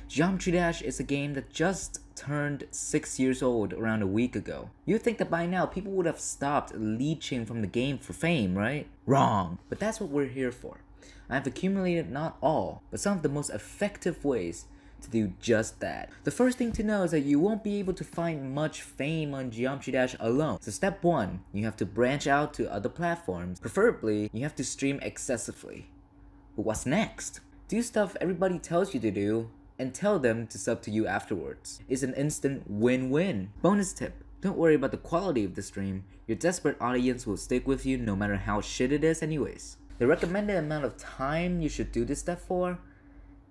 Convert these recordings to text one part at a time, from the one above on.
Geometry Dash is a game that just turned 6 years old around a week ago. You'd think that by now people would have stopped leeching from the game for fame, right? Wrong! But that's what we're here for. I have accumulated not all, but some of the most effective ways to do just that. The first thing to know is that you won't be able to find much fame on Geometry Dash alone. So step 1, you have to branch out to other platforms. Preferably, you have to stream excessively. But what's next? Do stuff everybody tells you to do, and tell them to sub to you afterwards. It's an instant win-win. Bonus tip, don't worry about the quality of the stream. Your desperate audience will stick with you no matter how shit it is anyways. The recommended amount of time you should do this stuff for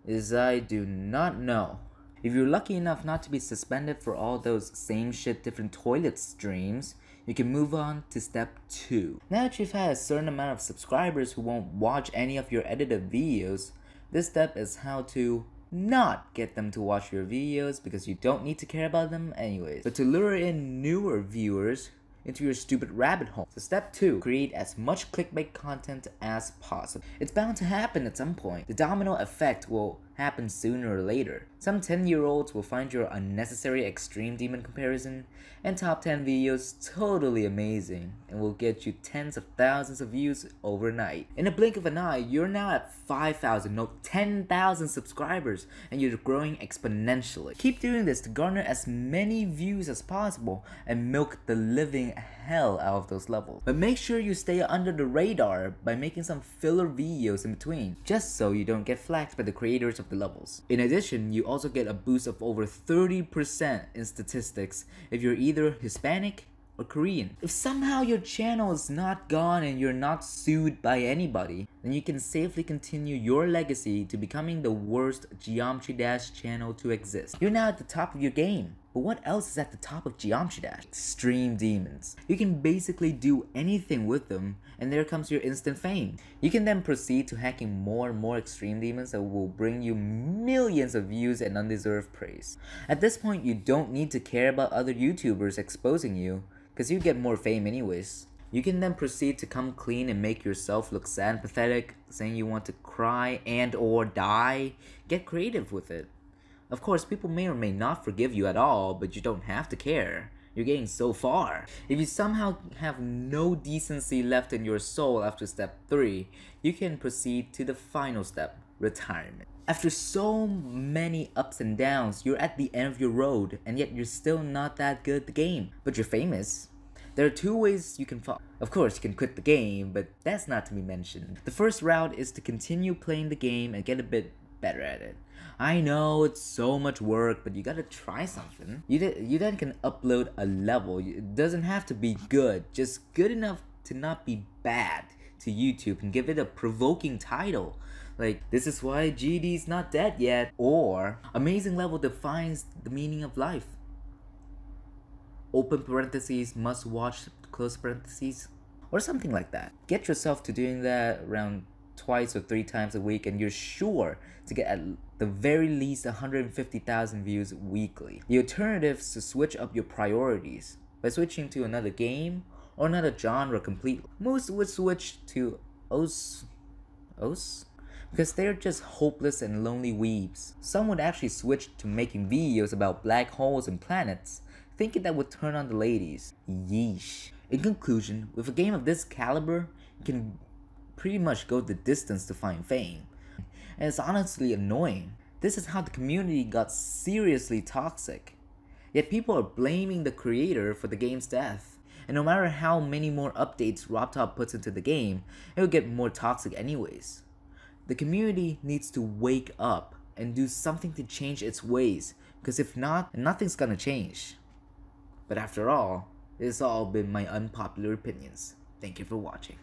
is I do not know. If you're lucky enough not to be suspended for all those same shit different toilet streams, you can move on to step 2. Now that you've had a certain amount of subscribers who won't watch any of your edited videos, this step is how to not get them to watch your videos because you don't need to care about them anyways, but to lure in newer viewers into your stupid rabbit hole. So step 2, create as much clickbait content as possible. It's bound to happen at some point. The domino effect will happen sooner or later. Some 10-year-olds will find your unnecessary extreme demon comparison and top 10 videos totally amazing and will get you tens of thousands of views overnight. In a blink of an eye, you're now at 5,000, no 10,000 subscribers and you're growing exponentially. Keep doing this to garner as many views as possible and milk the living hell out of those levels. But make sure you stay under the radar by making some filler videos in between, just so you don't get flagged by the creators of the levels. In addition, you also get a boost of over 30% in statistics if you're either Hispanic or Korean. If somehow your channel is not gone and you're not sued by anybody, then you can safely continue your legacy to becoming the worst Geometry Dash channel to exist. You're now at the top of your game. But what else is at the top of Geometry Dash? Extreme demons. You can basically do anything with them, and there comes your instant fame. You can then proceed to hacking more and more extreme demons that will bring you millions of views and undeserved praise. At this point, you don't need to care about other YouTubers exposing you, because you get more fame anyways. You can then proceed to come clean and make yourself look sad and pathetic, saying you want to cry and or die. Get creative with it. Of course, people may or may not forgive you at all, but you don't have to care. You're getting so far. If you somehow have no decency left in your soul after step 3, you can proceed to the final step, retirement. After so many ups and downs, you're at the end of your road, and yet you're still not that good at the game, but you're famous. There are 2 ways you can fall. Of course, you can quit the game, but that's not to be mentioned. The first route is to continue playing the game and get a bit better at it. I know it's so much work, but you gotta try something. You then can upload a level. It doesn't have to be good, just good enough to not be bad to YouTube and give it a provoking title. Like, this is why GD's not dead yet, or amazing level defines the meaning of life. Open parentheses, must watch, close parentheses, or something like that. Get yourself to doing that around twice or 3 times a week and you're sure to get at the very least 150,000 views weekly. The alternative is to switch up your priorities by switching to another game or another genre completely. Most would switch to OS? Because they're just hopeless and lonely weebs. Some would actually switch to making videos about black holes and planets, thinking that would turn on the ladies. Yeesh. In conclusion, with a game of this caliber, you can pretty much go the distance to find fame. And it's honestly annoying. This is how the community got seriously toxic. Yet people are blaming the creator for the game's death. And no matter how many more updates RobTop puts into the game, it will get more toxic anyways. The community needs to wake up and do something to change its ways, because if not, nothing's gonna change. But after all, this has all been my unpopular opinions. Thank you for watching.